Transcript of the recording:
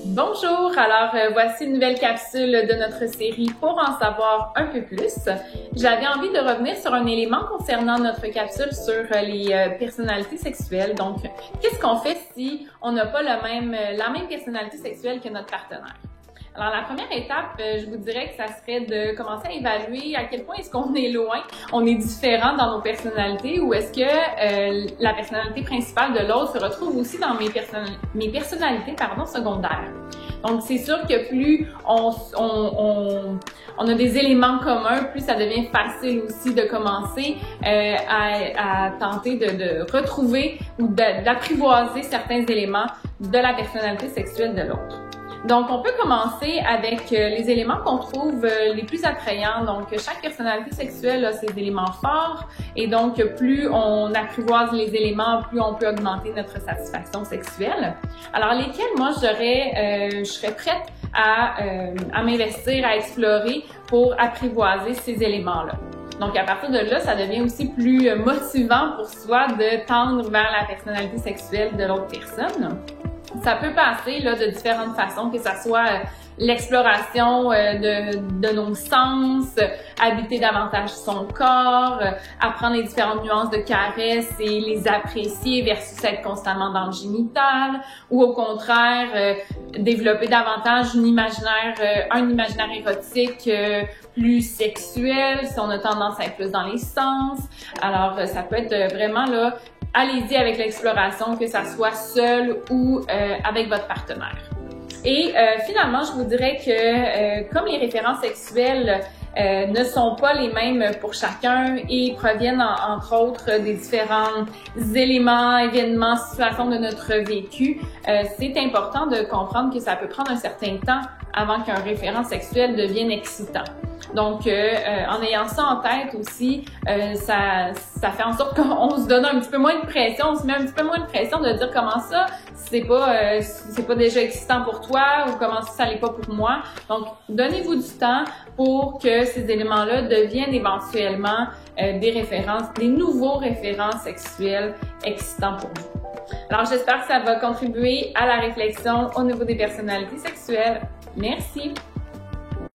Bonjour, alors voici une nouvelle capsule de notre série pour en savoir un peu plus. J'avais envie de revenir sur un élément concernant notre capsule sur les personnalités sexuelles. Donc, qu'est-ce qu'on fait si on n'a pas la même personnalité sexuelle que notre partenaire? Alors, la première étape, je vous dirais que ça serait de commencer à évaluer à quel point est-ce qu'on est loin, on est différent dans nos personnalités ou est-ce que la personnalité principale de l'autre se retrouve aussi dans mes personnalités secondaires. Donc, c'est sûr que plus on a des éléments communs, plus ça devient facile aussi de commencer à tenter de retrouver ou d'apprivoiser certains éléments de la personnalité sexuelle de l'autre. Donc, on peut commencer avec les éléments qu'on trouve les plus attrayants. Donc, chaque personnalité sexuelle a ses éléments forts et donc, plus on apprivoise les éléments, plus on peut augmenter notre satisfaction sexuelle. Alors, lesquels, moi, je serais prête à m'investir, à explorer pour apprivoiser ces éléments-là. Donc, à partir de là, ça devient aussi plus motivant pour soi de tendre vers la personnalité sexuelle de l'autre personne. Ça peut passer là, de différentes façons, que ça soit l'exploration de nos sens, habiter davantage son corps, apprendre les différentes nuances de caresses et les apprécier versus être constamment dans le génital, ou au contraire, développer davantage un imaginaire érotique plus sexuel, si on a tendance à être plus dans les sens. Alors, ça peut être vraiment là, allez-y avec l'exploration, que ça soit seul ou avec votre partenaire. Et finalement, je vous dirais que comme les références sexuelles ne sont pas les mêmes pour chacun et proviennent entre autres des différents éléments, événements, situations de notre vécu, c'est important de comprendre que ça peut prendre un certain temps avant qu'un référent sexuel devienne excitant. Donc, en ayant ça en tête aussi, ça fait en sorte qu'on se donne un petit peu moins de pression, on se met un petit peu moins de pression de dire comment ça, c'est pas déjà excitant pour toi ou comment ça l'est pas pour moi. Donc, donnez-vous du temps pour que ces éléments-là deviennent éventuellement des nouveaux référents sexuels excitants pour vous. Alors, j'espère que ça va contribuer à la réflexion au niveau des personnalités sexuelles. Merci!